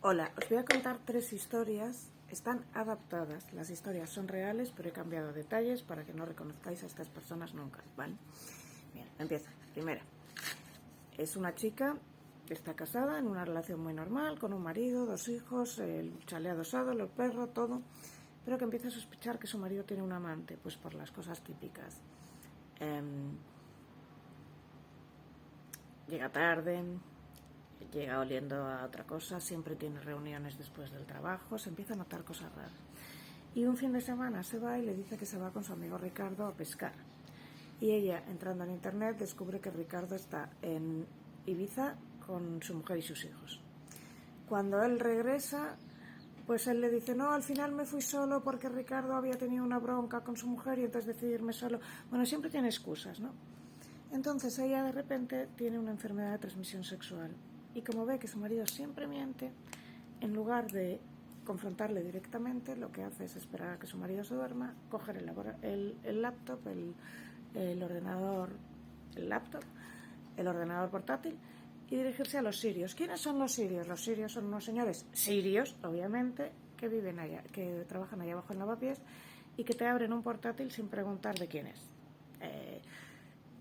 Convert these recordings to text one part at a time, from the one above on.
Hola, os voy a contar 3 historias. Están adaptadas. Las historias son reales, pero he cambiado detalles para que no reconozcáis a estas personas nunca, ¿vale? Bien, empieza. Primera. Es una chica que está casada en una relación muy normal, con un marido, 2 hijos, el chalet adosado, los perros, todo, pero que empieza a sospechar que su marido tiene un amante, pues por las cosas típicas. Llega tarde, llega oliendo a otra cosa, siempre tiene reuniones después del trabajo, se empieza a notar cosas raras. Y un fin de semana se va y le dice que se va con su amigo Ricardo a pescar. Y ella, entrando en internet, descubre que Ricardo está en Ibiza con su mujer y sus hijos. Cuando él regresa, pues él le dice, no, al final me fui solo porque Ricardo había tenido una bronca con su mujer y entonces decidí irme solo. Bueno, siempre tiene excusas, ¿no? Entonces ella de repente tiene una enfermedad de transmisión sexual y como ve que su marido siempre miente, en lugar de confrontarle directamente, lo que hace es esperar a que su marido se duerma, coger el laptop, el ordenador, el ordenador portátil y dirigirse a los sirios. ¿Quiénes son los sirios? Los sirios son unos señores sirios, obviamente, que viven allá, que trabajan allá abajo en Lavapiés y que te abren un portátil sin preguntar de quién es.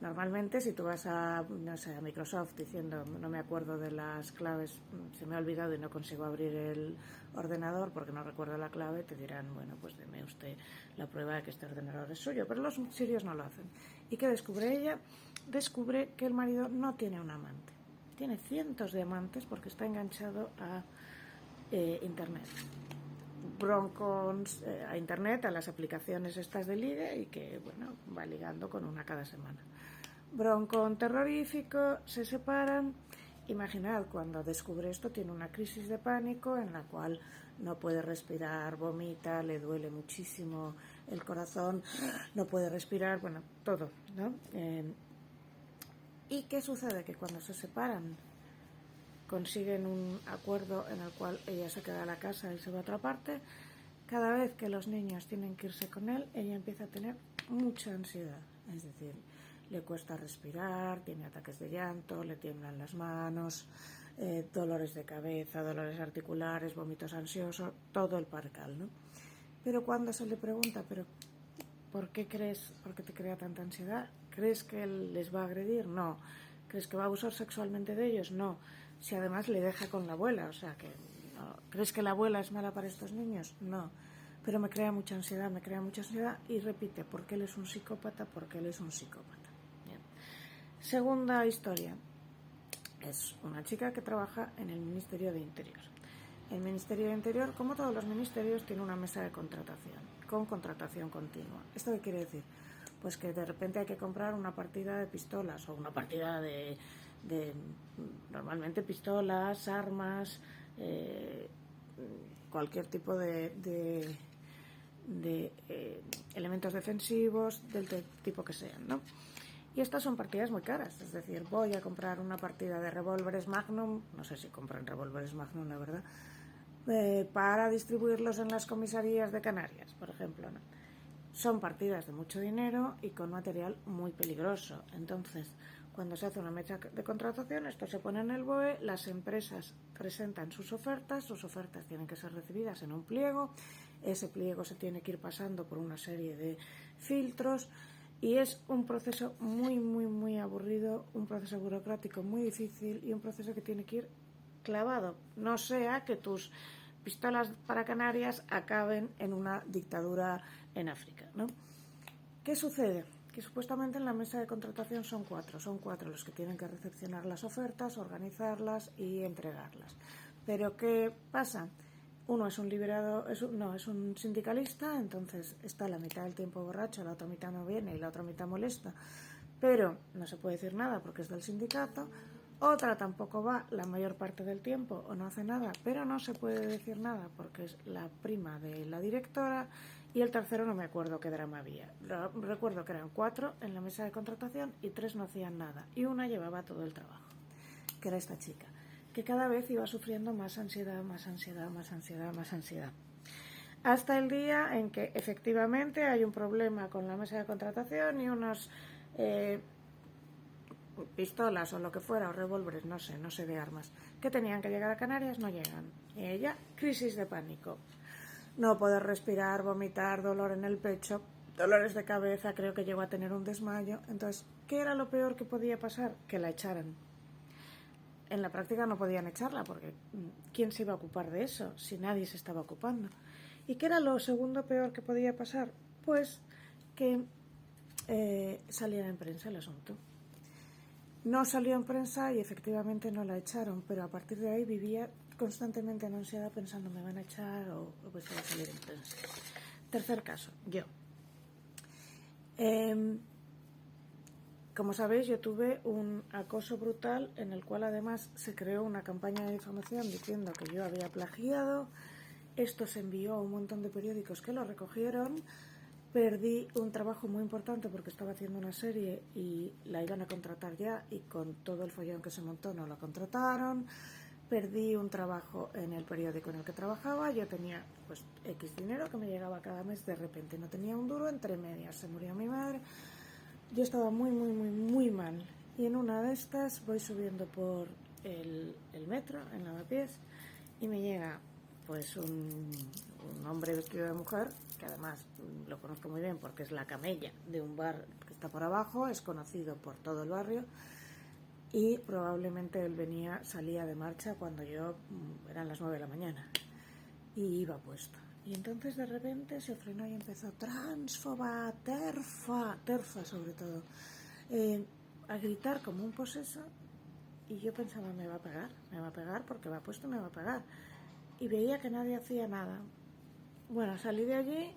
Normalmente, si tú vas a, no sé, a Microsoft diciendo no me acuerdo de las claves, se me ha olvidado y no consigo abrir el ordenador porque no recuerdo la clave, te dirán, bueno, pues deme usted la prueba de que este ordenador es suyo. Pero los sirios no lo hacen. ¿Y qué descubre ella? Descubre que el marido no tiene un amante. Tiene cientos de amantes porque está enganchado a Internet. Broncons a internet, a las aplicaciones estas de ligue y que, bueno, va ligando con una cada semana. Broncón terrorífico, se separan. Imaginad, cuando descubre esto tiene una crisis de pánico en la cual no puede respirar, vomita, le duele muchísimo el corazón, no puede respirar, bueno, todo, ¿no? ¿Y qué sucede? Que cuando se separan consiguen un acuerdo en el cual ella se queda a la casa y se va a otra parte. Cada vez que los niños tienen que irse con él, ella empieza a tener mucha ansiedad. Es decir, le cuesta respirar, tiene ataques de llanto, le tiemblan las manos, dolores de cabeza, dolores articulares, vómitos ansiosos, todo el parcal, ¿no? Pero cuando se le pregunta, pero ¿por qué te crea tanta ansiedad? ¿Crees que él les va a agredir? No. ¿Crees que va a abusar sexualmente de ellos? No. Si además le deja con la abuela, o sea que no. ¿Crees que la abuela es mala para estos niños? No. Pero me crea mucha ansiedad y repite, porque él es un psicópata, porque él es un psicópata. Bien. Segunda historia. Es una chica que trabaja en el Ministerio de Interior. El Ministerio de Interior, como todos los ministerios, tiene una mesa de contratación, con contratación continua. ¿Esto qué quiere decir? Pues que de repente hay que comprar una partida de pistolas o una partida de normalmente pistolas, armas, cualquier tipo de elementos defensivos del tipo que sean, ¿no? Y estas son partidas muy caras, es decir, voy a comprar una partida de revólveres Magnum, no sé si compran revólveres Magnum, la verdad, para distribuirlos en las comisarías de Canarias, por ejemplo, ¿no? Son partidas de mucho dinero y con material muy peligroso. Entonces, cuando se hace una mesa de contratación, esto se pone en el BOE, las empresas presentan sus ofertas tienen que ser recibidas en un pliego, ese pliego se tiene que ir pasando por una serie de filtros y es un proceso muy aburrido, un proceso burocrático muy difícil y un proceso que tiene que ir clavado, no sea que tus pistolas para Canarias acaben en una dictadura en África, ¿no? ¿Qué sucede? Que supuestamente en la mesa de contratación son cuatro los que tienen que recepcionar las ofertas, organizarlas y entregarlas. Pero ¿qué pasa? Uno es un liberado, es un sindicalista, entonces está la mitad del tiempo borracho, la otra mitad no viene y la otra mitad molesta, pero no se puede decir nada porque es del sindicato. Otra tampoco va la mayor parte del tiempo o no hace nada, pero no se puede decir nada porque es la prima de la directora. Y el tercero no me acuerdo qué drama había. Recuerdo que eran 4 en la mesa de contratación y 3 no hacían nada. Y una llevaba todo el trabajo, que era esta chica, que cada vez iba sufriendo más ansiedad. Hasta el día en que efectivamente hay un problema con la mesa de contratación y pistolas o lo que fuera, o revólveres, no sé de armas, que tenían que llegar a Canarias, no llegan. Y ella, crisis de pánico. No poder respirar, vomitar, dolor en el pecho, dolores de cabeza, creo que llegó a tener un desmayo. Entonces, ¿qué era lo peor que podía pasar? Que la echaran. En la práctica no podían echarla porque ¿quién se iba a ocupar de eso si nadie se estaba ocupando? ¿Y qué era lo segundo peor que podía pasar? Pues que saliera en prensa el asunto. No salió en prensa y efectivamente no la echaron, pero a partir de ahí vivía constantemente ansiada pensando me van a echar o pues va a salir en prensa. Tercer caso, yo. Como sabéis, yo tuve un acoso brutal en el cual además se creó una campaña de difamación diciendo que yo había plagiado. Esto se envió a un montón de periódicos que lo recogieron. Perdí un trabajo muy importante porque estaba haciendo una serie y la iban a contratar ya y con todo el follón que se montó no la contrataron. Perdí un trabajo en el periódico en el que trabajaba. Yo tenía pues X dinero que me llegaba cada mes, de repente no tenía un duro, entre medias se murió mi madre. Yo estaba muy mal y en una de estas voy subiendo por el metro en Lavapiés y me llega pues un hombre vestido de mujer, que además lo conozco muy bien porque es la camella de un bar que está por abajo, es conocido por todo el barrio y probablemente él salía de marcha cuando yo eran las 9 de la mañana y iba puesto. Y entonces de repente se frenó y empezó transfoba, terfa sobre todo, a gritar como un poseso y yo pensaba me va a pegar porque va puesto, me va a pegar. Y veía que nadie hacía nada. Bueno, salí de allí,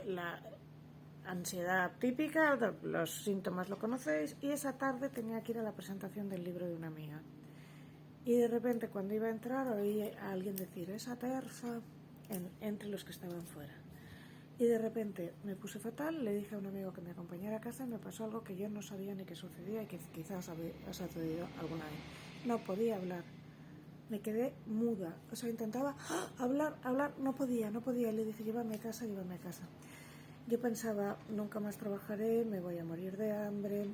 la ansiedad típica, los síntomas lo conocéis, y esa tarde tenía que ir a la presentación del libro de una amiga. Y de repente cuando iba a entrar oí a alguien decir, esa terfa, entre los que estaban fuera. Y de repente me puse fatal, le dije a un amigo que me acompañara a casa y me pasó algo que yo no sabía ni que sucedía y que quizás os ha sucedido alguna vez. No podía hablar. Me quedé muda, o sea, intentaba hablar, no podía, y le dije, llévame a casa. Yo pensaba, nunca más trabajaré, me voy a morir de hambre,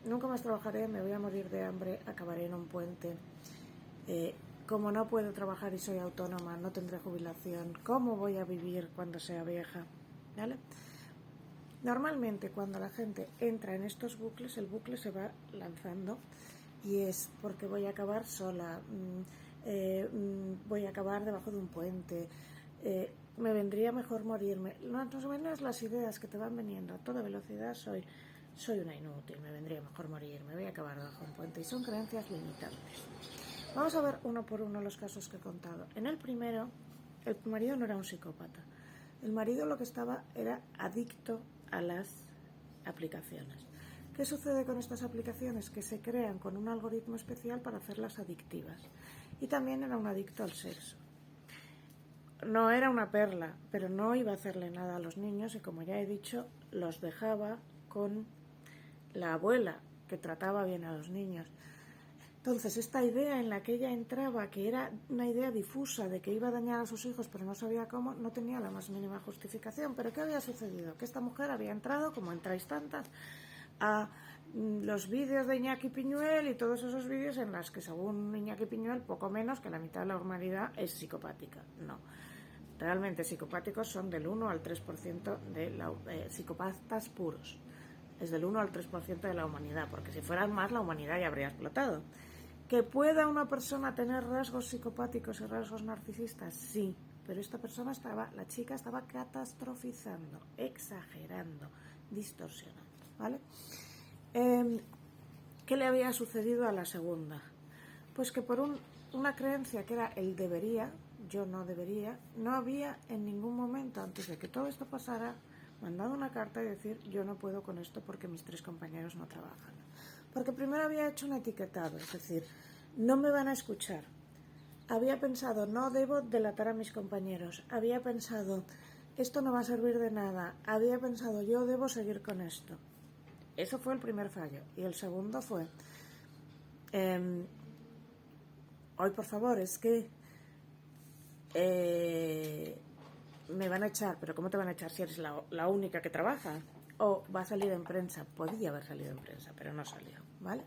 nunca más trabajaré, me voy a morir de hambre, acabaré en un puente, como no puedo trabajar y soy autónoma, no tendré jubilación, ¿cómo voy a vivir cuando sea vieja? ¿Vale? Normalmente cuando la gente entra en estos bucles, el bucle se va lanzando y es porque voy a acabar sola, voy a acabar debajo de un puente, me vendría mejor morirme. Más o menos las ideas que te van viniendo a toda velocidad, soy una inútil, me vendría mejor morirme, voy a acabar debajo de un puente, y son creencias limitantes. Vamos a ver uno por uno los casos que he contado. En el primero, el marido no era un psicópata. El marido lo que estaba era adicto a las aplicaciones. ¿Qué sucede con estas aplicaciones? Que se crean con un algoritmo especial para hacerlas adictivas. Y también era un adicto al sexo. No era una perla, pero no iba a hacerle nada a los niños y, como ya he dicho, los dejaba con la abuela, que trataba bien a los niños. Entonces, esta idea en la que ella entraba, que era una idea difusa de que iba a dañar a sus hijos, pero no sabía cómo, no tenía la más mínima justificación. ¿Pero qué había sucedido? Que esta mujer había entrado, como entráis tantas, a los vídeos de Iñaki Piñuel y todos esos vídeos en los que, según Iñaki Piñuel, poco menos que la mitad de la humanidad es psicopática. No. Realmente psicopáticos son del 1 al 3% de psicópatas puros. Es del 1 al 3% de la humanidad, porque si fueran más, la humanidad ya habría explotado. ¿Que pueda una persona tener rasgos psicopáticos y rasgos narcisistas? Sí, pero la chica estaba catastrofizando, exagerando, distorsionando, ¿vale? ¿Qué le había sucedido a la segunda? Pues que por una creencia que era el debería, yo no debería, no había en ningún momento, antes de que todo esto pasara, mandado una carta y decir, yo no puedo con esto porque mis 3 compañeros no trabajan. Porque primero había hecho un etiquetado, es decir, no me van a escuchar. Había pensado, no debo delatar a mis compañeros. Había pensado, esto no va a servir de nada. Había pensado, yo debo seguir con esto. Eso fue el primer fallo. Y el segundo fue, hoy por favor, es que me van a echar. ¿Pero cómo te van a echar si eres la única que trabaja? o va a salir en prensa. Podía haber salido en prensa, pero no salió, ¿vale?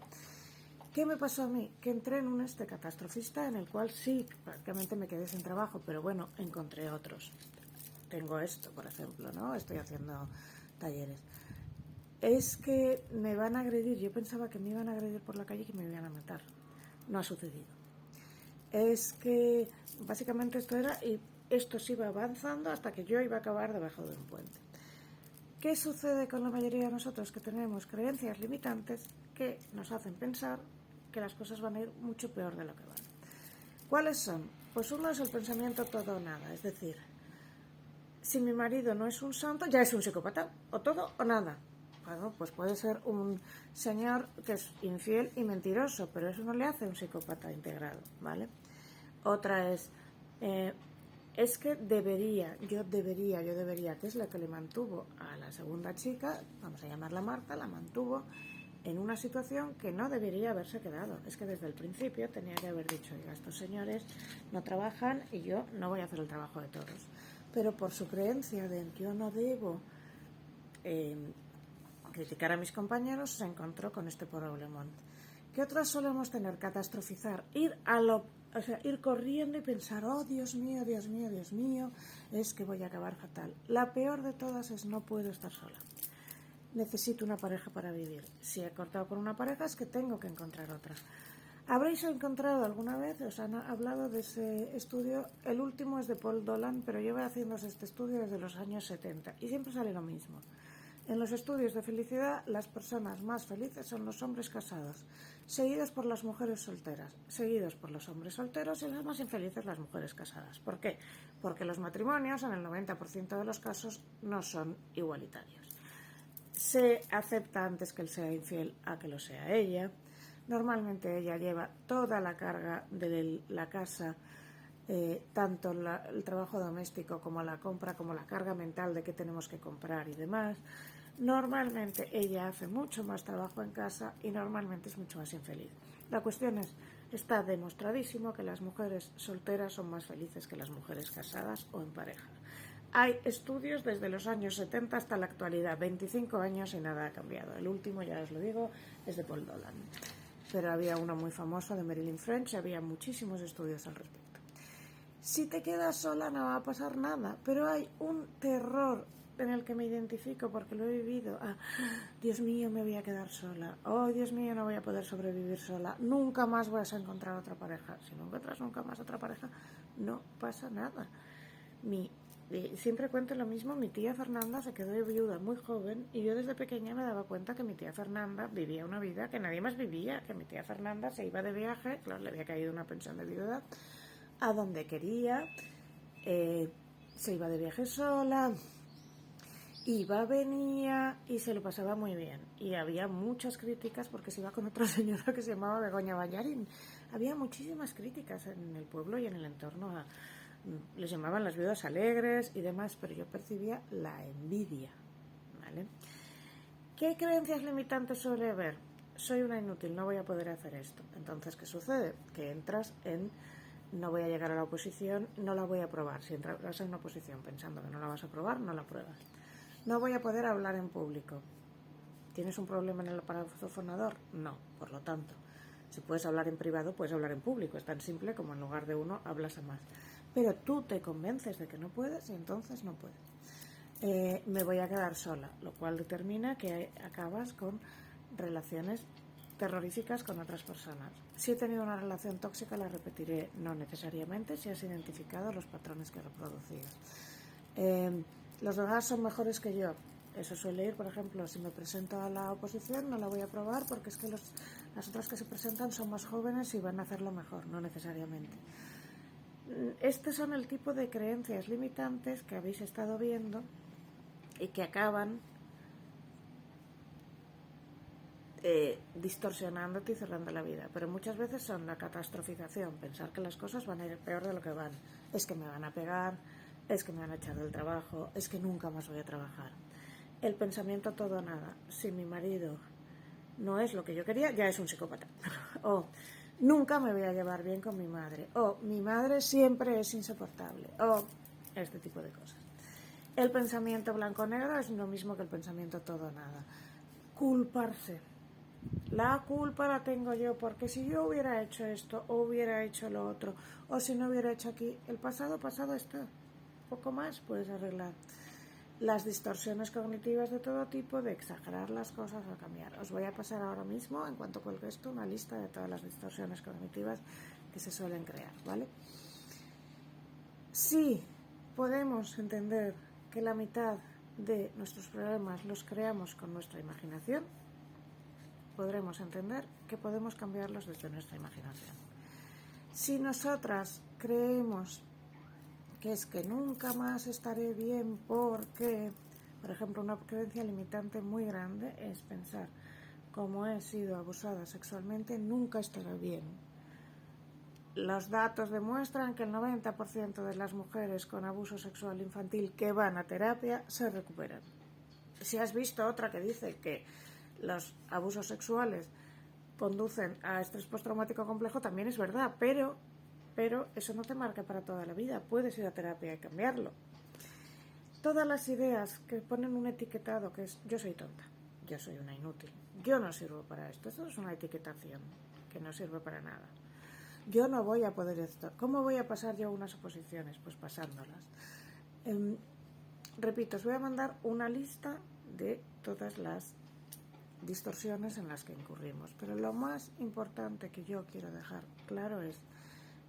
¿Qué me pasó a mí? Que entré en un catastrofista en el cual sí, prácticamente me quedé sin trabajo, pero bueno, encontré otros. Tengo esto, por ejemplo, ¿no? Estoy haciendo talleres. Es que me van a agredir. Yo pensaba que me iban a agredir por la calle y que me iban a matar. No ha sucedido. Es que básicamente esto era, y esto se iba avanzando hasta que yo iba a acabar debajo de un puente. ¿Qué sucede con la mayoría de nosotros? Que tenemos creencias limitantes que nos hacen pensar que las cosas van a ir mucho peor de lo que van. ¿Cuáles son? Pues uno es el pensamiento todo o nada, es decir, si mi marido no es un santo, ya es un psicópata, o todo o nada. Bueno, pues puede ser un señor que es infiel y mentiroso, pero eso no le hace un psicópata integrado, ¿vale? Otra es que yo debería, que es lo que le mantuvo a la segunda chica, vamos a llamarla Marta, la mantuvo en una situación que no debería haberse quedado. Es que desde el principio tenía que haber dicho, oiga, estos señores no trabajan y yo no voy a hacer el trabajo de todos. Pero por su creencia de yo no debo criticar a mis compañeros, se encontró con este problemón. ¿Qué otras solemos tener? Catastrofizar, ir corriendo y pensar, oh, Dios mío, Dios mío, Dios mío, es que voy a acabar fatal. La peor de todas es no puedo estar sola. Necesito una pareja para vivir. Si he cortado con una pareja es que tengo que encontrar otra. ¿Habréis encontrado alguna vez? Os han hablado de ese estudio. El último es de Paul Dolan, pero lleva haciéndose este estudio desde los años 70 y siempre sale lo mismo. En los estudios de felicidad, las personas más felices son los hombres casados, seguidos por las mujeres solteras, seguidos por los hombres solteros y las más infelices las mujeres casadas. ¿Por qué? Porque los matrimonios, en el 90% de los casos, no son igualitarios. Se acepta antes que él sea infiel a que lo sea ella. Normalmente ella lleva toda la carga de la casa, tanto el trabajo doméstico como la compra, como la carga mental de qué tenemos que comprar y demás. Normalmente ella hace mucho más trabajo en casa y normalmente es mucho más infeliz. La cuestión es, está demostradísimo que las mujeres solteras son más felices que las mujeres casadas o en pareja. Hay estudios desde los años 70 hasta la actualidad, 25 años y nada ha cambiado. El último, ya os lo digo, es de Paul Dolan. Pero había uno muy famoso de Marilyn French, había muchísimos estudios al respecto. Si te quedas sola no va a pasar nada, pero hay un terror en el que me identifico porque lo he vivido. Dios mío, me voy a quedar sola. Oh, Dios mío, no voy a poder sobrevivir sola. Nunca más vas a encontrar otra pareja. Si no encuentras nunca más otra pareja, no pasa nada. Siempre cuento lo mismo, mi tía Fernanda se quedó viuda muy joven y yo desde pequeña me daba cuenta que mi tía Fernanda vivía una vida que nadie más vivía, que mi tía Fernanda se iba de viaje, claro, le había caído una pensión de viuda, a donde quería, se iba de viaje sola, iba, venía y se lo pasaba muy bien. Y había muchas críticas porque se iba con otra señora que se llamaba Begoña Ballarín. Había muchísimas críticas en el pueblo y en el entorno les llamaban las viudas alegres y demás, pero yo percibía la envidia, ¿vale? ¿Qué creencias limitantes suele haber? Soy una inútil, no voy a poder hacer esto. Entonces, ¿qué sucede? Que entras en no voy a llegar a la oposición, no la voy a aprobar. Si entras en una oposición pensando que no la vas a aprobar, no la apruebas. No voy a poder hablar en público. ¿Tienes un problema en el aparato fonador? No, por lo tanto, si puedes hablar en privado, puedes hablar en público. Es tan simple como en lugar de uno hablas a más. Pero tú te convences de que no puedes y entonces no puedes. Me voy a quedar sola, lo cual determina que acabas con relaciones terroríficas con otras personas. Si he tenido una relación tóxica, la repetiré, no necesariamente, si has identificado los patrones que he reproducido. Los demás son mejores que yo. Eso suele ir, por ejemplo, si me presento a la oposición, no la voy a aprobar porque es que las otras que se presentan son más jóvenes y van a hacerlo mejor, no necesariamente. Estos son el tipo de creencias limitantes que habéis estado viendo y que acaban distorsionándote y cerrando la vida. Pero muchas veces son la catastrofización, pensar que las cosas van a ir peor de lo que van. Es que me van a pegar, es que me van a echar del trabajo, es que nunca más voy a trabajar. El pensamiento todo o nada. Si mi marido no es lo que yo quería, ya es un psicópata. O nunca me voy a llevar bien con mi madre. O mi madre siempre es insoportable. O este tipo de cosas. El pensamiento blanco-negro es lo mismo que el pensamiento todo-nada. Culparse. La culpa la tengo yo porque si yo hubiera hecho esto o hubiera hecho lo otro o si no hubiera hecho aquí, el pasado está. Poco más puedes arreglar. Las distorsiones cognitivas de todo tipo, de exagerar las cosas o cambiar. Os voy a pasar ahora mismo, en cuanto cuelgue esto, una lista de todas las distorsiones cognitivas que se suelen crear, ¿vale? Sí, podemos entender que la mitad de nuestros problemas los creamos con nuestra imaginación, podremos entender que podemos cambiarlos desde nuestra imaginación. Si nosotras creemos que es que nunca más estaré bien porque, por ejemplo, una creencia limitante muy grande es pensar, como he sido abusada sexualmente, nunca estaré bien. Los datos demuestran que el 90% de las mujeres con abuso sexual infantil que van a terapia se recuperan. Si has visto otra que dice que los abusos sexuales conducen a estrés postraumático complejo, también es verdad, pero eso no te marca para toda la vida. Puedes ir a terapia y cambiarlo. Todas las ideas que ponen un etiquetado que es yo soy tonta, yo soy una inútil, yo no sirvo para esto, esto es una etiquetación que no sirve para nada. Yo no voy a poder esto. ¿Cómo voy a pasar yo unas oposiciones? Pues pasándolas. Repito, os voy a mandar una lista de todas las distorsiones en las que incurrimos. Pero lo más importante que yo quiero dejar claro es,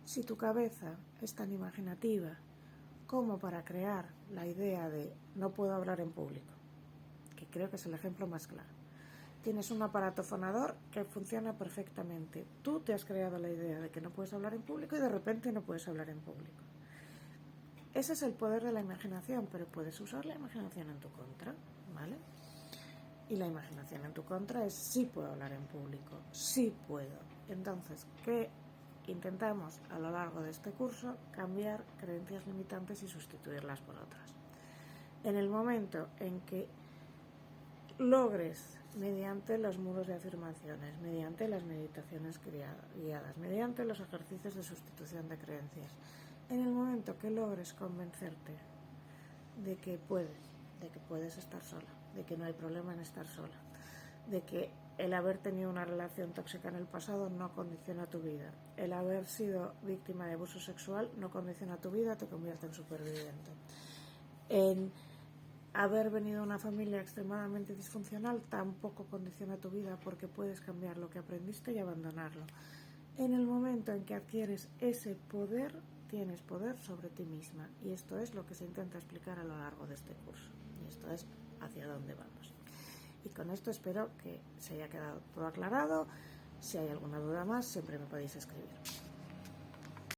si tu cabeza es tan imaginativa como para crear la idea de no puedo hablar en público, que creo que es el ejemplo más claro. Tienes un aparato fonador que funciona perfectamente. Tú te has creado la idea de que no puedes hablar en público y de repente no puedes hablar en público. Ese es el poder de la imaginación, pero puedes usar la imaginación en tu contra, ¿vale? Y la imaginación en tu contra es sí puedo hablar en público, sí puedo. Entonces, ¿qué intentamos a lo largo de este curso? Cambiar creencias limitantes y sustituirlas por otras. En el momento en que logres, mediante los muros de afirmaciones, mediante las meditaciones guiadas, mediante los ejercicios de sustitución de creencias, en el momento que logres convencerte de que puedes estar sola, de que no hay problema en estar sola, de que el haber tenido una relación tóxica en el pasado no condiciona tu vida, el haber sido víctima de abuso sexual no condiciona tu vida, te convierte en superviviente, en haber venido a una familia extremadamente disfuncional tampoco condiciona tu vida, porque puedes cambiar lo que aprendiste y abandonarlo. En el momento en que adquieres ese poder, tienes poder sobre ti misma, y esto es lo que se intenta explicar a lo largo de este curso, y esto es hacia dónde vamos. Y con esto espero que se haya quedado todo aclarado. Si hay alguna duda más, siempre me podéis escribir.